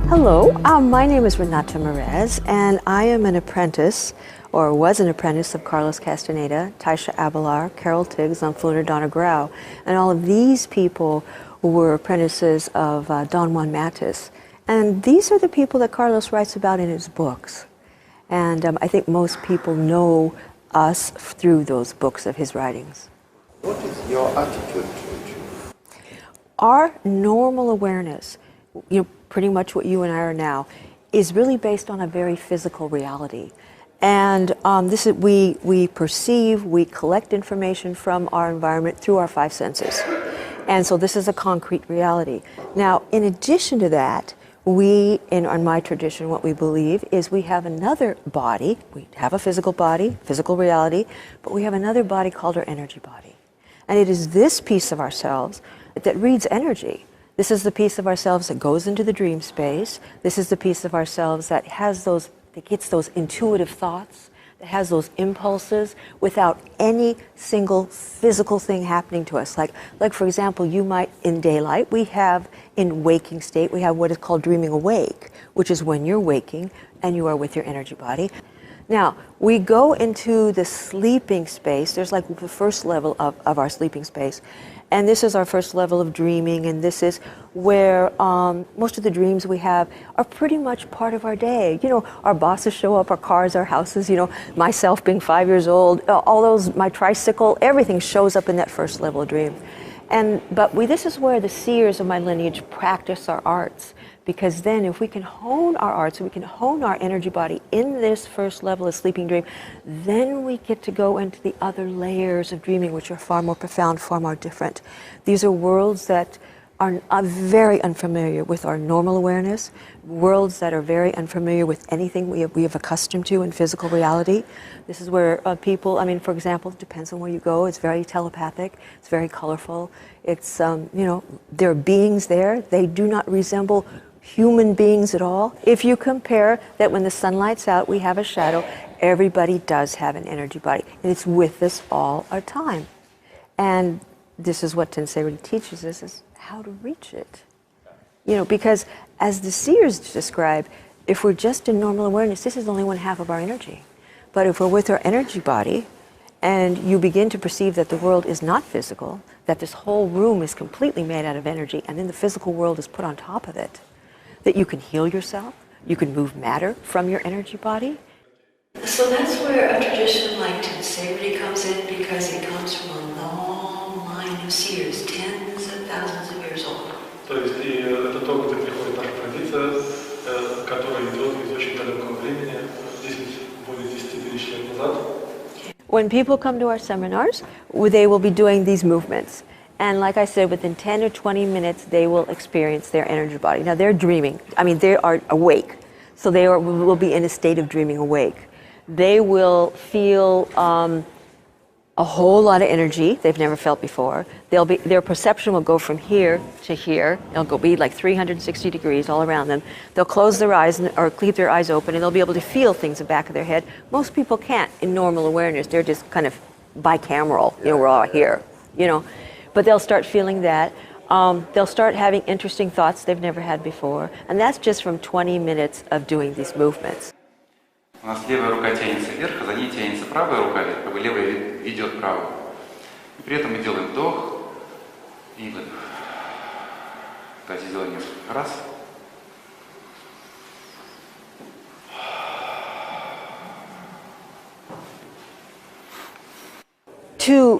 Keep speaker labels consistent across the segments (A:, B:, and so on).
A: Hello, my name is Renata Murez, and I am an apprentice, or was an apprentice of Carlos Castaneda, Taisha Abelar, Carol Tiggs, and Fluna Donna Grau. And all of these people were apprentices of Don Juan Matus. And these are the people that Carlos writes about in his books. And I think most people know us through those books of his writings.
B: What is your attitude to it?
A: Our normal awareness, pretty much what you and I are now, is really based on a very physical reality. And we perceive, we collect information from our environment through our five senses. And so this is a concrete reality. Now, in addition to that, in my tradition, what we believe is we have another body. We have a physical body, physical reality, but we have another body called our energy body. And it is this piece of ourselves that reads energy. This is the piece of ourselves that goes into the dream space. This is the piece of ourselves that gets those intuitive thoughts, that has those impulses without any single physical thing happening to us. Like for example, you might, in daylight, in waking state, we have what is called dreaming awake, which is when you're waking and you are with your energy body. Now, we go into the sleeping space. There's like the first level of our sleeping space. And this is our first level of dreaming, and this is where most of the dreams we have are pretty much part of our day. Our bosses show up, our cars, our houses, myself being 5 years old, all those, my tricycle, everything shows up in that first level of dream. But this is where the seers of my lineage practice our arts, because then if we can hone our arts, we can hone our energy body in this first level of sleeping dream, then we get to go into the other layers of dreaming, which are far more profound, far more different. These are worlds that are very unfamiliar with our normal awareness, worlds that are very unfamiliar with anything we have accustomed to in physical reality. This is where people, for example, it depends on where you go, it's very telepathic, it's very colorful, it's, there are beings there, they do not resemble human beings at all. If you compare that when the sun lights out, we have a shadow, everybody does have an energy body, and it's with us all our time. And this is what Tensei really teaches us, is how to reach it. Because as the seers describe, if we're just in normal awareness, this is only 1/2 of our energy. But if we're with our energy body, and you begin to perceive that the world is not physical, that this whole room is completely made out of energy, and then the physical world is put on top of it, that you can heal yourself, you can move matter from your energy body.
C: So that's where a tradition like Tensei really comes in, because it comes from a long line of seers, tens of thousands of years old.
D: То есть это то, где приходит наша традиция, которая идет из очень далекого времени, 10 тысяч лет назад.
A: When people come to our seminars, they will be doing these movements. And like I said, within 10 or 20 minutes, they will experience their energy body. Now, they're dreaming. They are awake. So they will be in a state of dreaming awake. They will feel a whole lot of energy they've never felt before. Their perception will go from here to here. It'll be like 360 degrees all around them. They'll close their eyes or keep their eyes open, and they'll be able to feel things in the back of their head. Most people can't in normal awareness. They're just kind of bicameral. We're all here, But they'll start feeling that. They'll start having interesting thoughts they've never had before. And that's just from 20 minutes of doing these movements.
E: У нас левая рука тянется вверх, а за ней тянется правая рука вверх, как бы левая ведет правую. И при этом мы делаем вдох и выдох. Давайте сделаем несколько раз.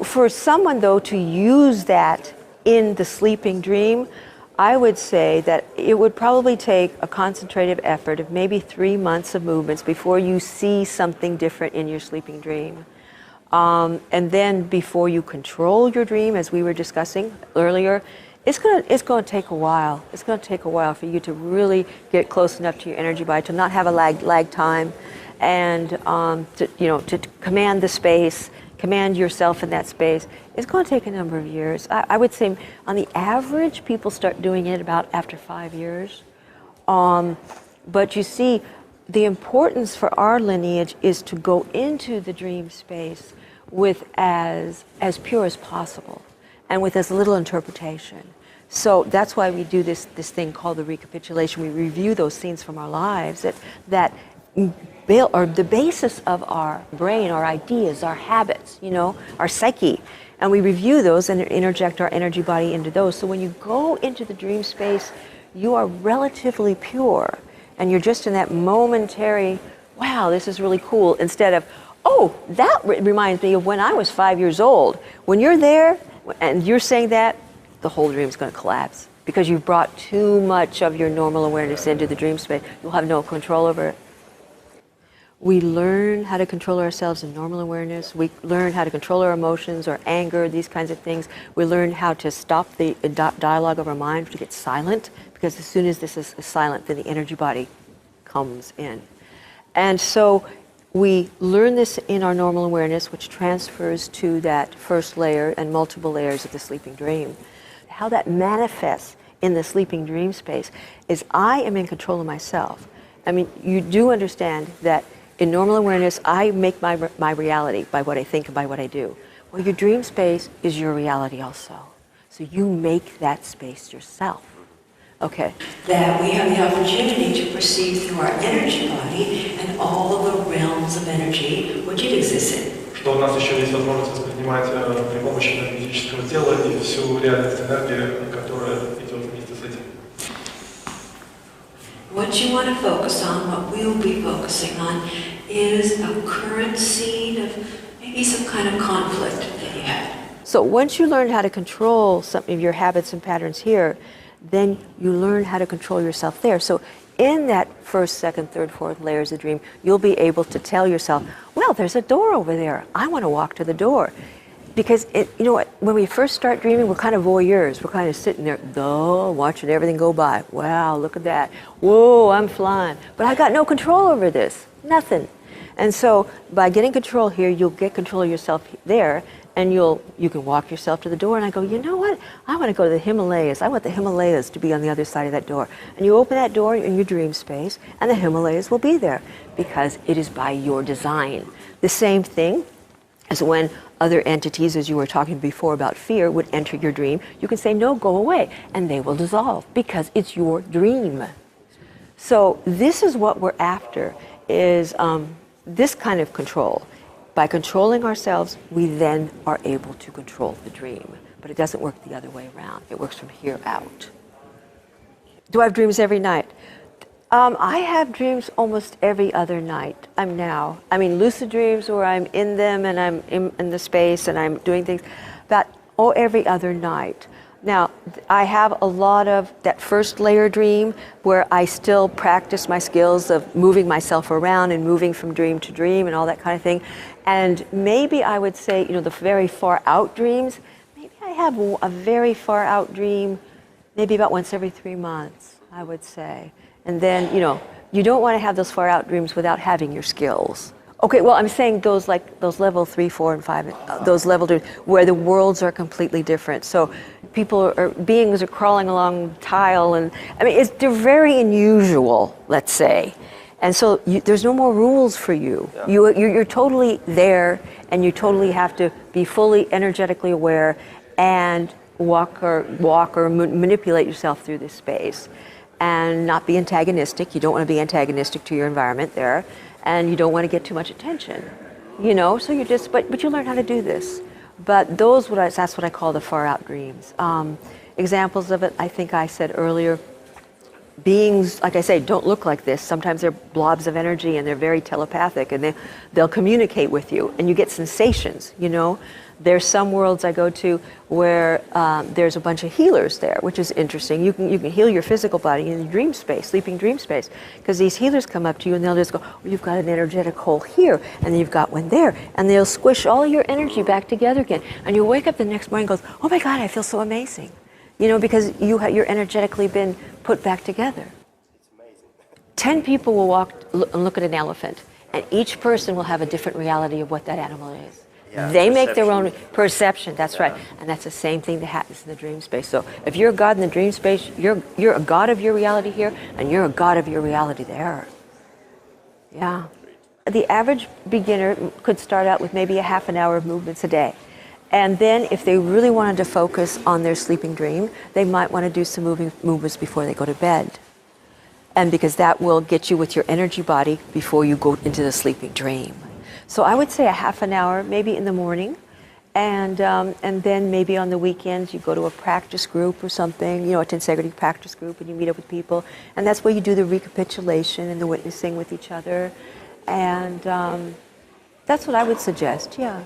A: For someone, though, to use that in the sleeping dream, I would say that it would probably take a concentrative effort of maybe 3 months of movements before you see something different in your sleeping dream. And then before you control your dream, as we were discussing earlier, it's going to take a while. It's going to take a while for you to really get close enough to your energy body, to not have a lag time, and to command the space, command yourself in that space. It's going to take a number of years. I would say on the average, people start doing it about after 5 years. But you see, the importance for our lineage is to go into the dream space with as pure as possible and with as little interpretation. So that's why we do this thing called the recapitulation. We review those scenes from our lives that are the basis of our brain, our ideas, our habits, our psyche. And we review those and interject our energy body into those. So when you go into the dream space, you are relatively pure. And you're just in that momentary, wow, this is really cool, instead of, oh, that reminds me of when I was 5 years old. When you're there and you're saying that, the whole dream is going to collapse because you've brought too much of your normal awareness into the dream space. You'll have no control over it. We learn how to control ourselves in normal awareness. We learn how to control our emotions or anger, these kinds of things. We learn how to stop the dialogue of our mind, to get silent, because as soon as this is silent, then the energy body comes in. And so we learn this in our normal awareness, which transfers to that first layer and multiple layers of the sleeping dream. How that manifests in the sleeping dream space is I am in control of myself. I mean, you do understand that in normal awareness, I make my reality by what I think and by what I do. Well, your dream space is your reality also. So you make that space yourself. Okay.
C: That we have the opportunity to perceive through our energy body and all of the realms of energy which it exists in.
D: Что у нас еще есть возможность воспринимать при помощи физического тела и всю реальность энергии, которая идет вместе с этим.
C: What you want to focus on, what we'll be focusing on, is a current scene of maybe some kind of conflict that you had.
A: So once you learn how to control some of your habits and patterns here, then you learn how to control yourself there. So in that first, second, third, fourth layers of dream, you'll be able to tell yourself, well, there's a door over there. I want to walk to the door. Because, when we first start dreaming, we're kind of voyeurs. We're kind of sitting there, watching everything go by. Wow, look at that. Whoa, I'm flying. But I got no control over this. Nothing. And so by getting control here, you'll get control of yourself there, and you can walk yourself to the door. And I go, you know what? I want to go to the Himalayas. I want the Himalayas to be on the other side of that door. And you open that door in your dream space, and the Himalayas will be there because it is by your design. The same thing as when other entities, as you were talking before about fear, would enter your dream. You can say, no, go away, and they will dissolve because it's your dream. So this is what we're after, is this kind of control. By controlling ourselves, we then are able to control the dream. But it doesn't work the other way around. It works from here out. Do I have dreams every night? I have dreams almost every other night. Lucid dreams where I'm in them and I'm in the space and I'm doing things, but every other night. Now, I have a lot of that first layer dream where I still practice my skills of moving myself around and moving from dream to dream and all that kind of thing. And maybe I would say, the very far out dreams, maybe I have a very far out dream maybe about once every 3 months, I would say. And then, you don't want to have those far out dreams without having your skills. Okay, well, I'm saying those level 3, 4, and 5, those level dreams where the worlds are completely different. So beings are crawling along tile, and they're very unusual, let's say. And so there's no more rules for you. Yeah. You're totally there, and you totally have to be fully energetically aware and walk or manipulate yourself through this space. And not be antagonistic. You don't want to be antagonistic to your environment there, and you don't want to get too much attention, So you just, but you learn how to do this. But that's what I call the far out dreams. Examples of it, I think I said earlier. Beings, like I say, don't look like this. Sometimes they're blobs of energy, and they're very telepathic, and they'll communicate with you, and you get sensations. There's some worlds I go to where there's a bunch of healers there, which is interesting. You can heal your physical body in the dream space, sleeping dream space, because these healers come up to you and they'll just go, well, you've got an energetic hole here, and then you've got one there, and they'll squish all your energy back together again. And you wake up the next morning and goes, oh my God, I feel so amazing. Because you're energetically been put back together.
B: It's amazing.
A: 10 people will walk and look at an elephant, and each person will have a different reality of what that animal is.
B: Yeah,
A: they make their own
B: perception.
A: perception, that's right. And that's the same thing that happens in the dream space. So if you're a God in the dream space, you're a God of your reality here, and you're a God of your reality there. Yeah. The average beginner could start out with maybe a half an hour of movements a day. And then if they really wanted to focus on their sleeping dream, they might want to do some movements before they go to bed. And because that will get you with your energy body before you go into the sleeping dream. So I would say a half an hour, maybe in the morning, and then maybe on the weekends you go to a practice group or something, you know, a tensegrity practice group, and you meet up with people, and that's where you do the recapitulation and the witnessing with each other, and that's what I would suggest. Yeah.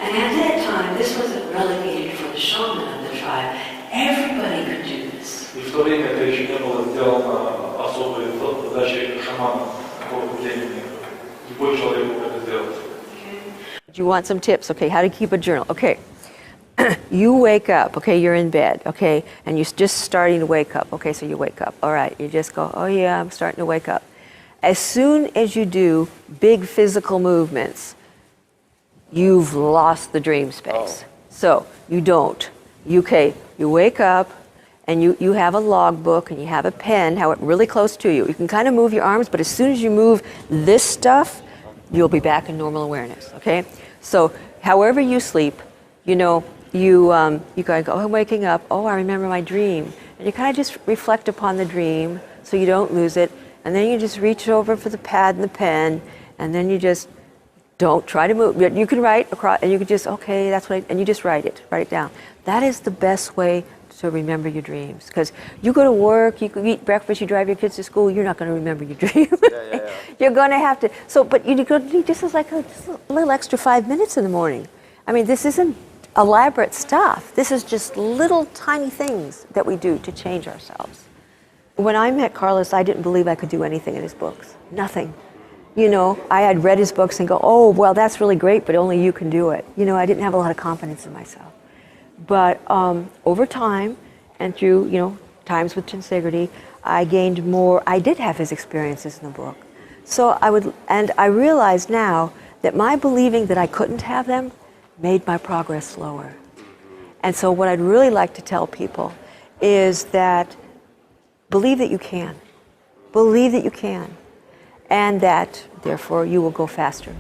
C: And at that time, this wasn't relegated for the shaman of the tribe. Everybody could do this.
D: И в то время это еще не было сделано особой задачей шамана такого племени. Любой человек мог это сделать.
A: Do you want some tips? Okay, how to keep a journal. Okay, you wake up, okay, you're in bed, okay, and you're just starting to wake up. Okay, so you wake up. All right, you just go, oh yeah, I'm starting to wake up. As soon as you do big physical movements, you've lost the dream space. So you don't. You wake up and you have a logbook and you have a pen, how it really close to you. You can kind of move your arms, but as soon as you move this stuff, you'll be back in normal awareness, okay? So however you sleep, you know, you gotta go, oh, I'm waking up, oh, I remember my dream. And you kind of just reflect upon the dream so you don't lose it. And then you just reach over for the pad and the pen, and then you just don't try to move. You can write across, and you can just, okay, that's what and you just write it down. That is the best way to remember your dreams. Because you go to work, you eat breakfast, you drive your kids to school, you're not going to remember your dream.
B: Yeah.
A: You're going to have to, but you need just a little extra 5 minutes in the morning. I mean, this isn't elaborate stuff. This is just little tiny things that we do to change ourselves. When I met Carlos, I didn't believe I could do anything in his books. Nothing. You know, I had read his books and go, oh, well, that's really great, but only you can do it. You know, I didn't have a lot of confidence in myself. But over time, and through, you know, times with tensegrity, I gained more. I did have his experiences in the book. So I realize now that my believing that I couldn't have them made my progress slower. And so what I'd really like to tell people is that believe that you can. Believe that you can. And that, therefore, you will go faster.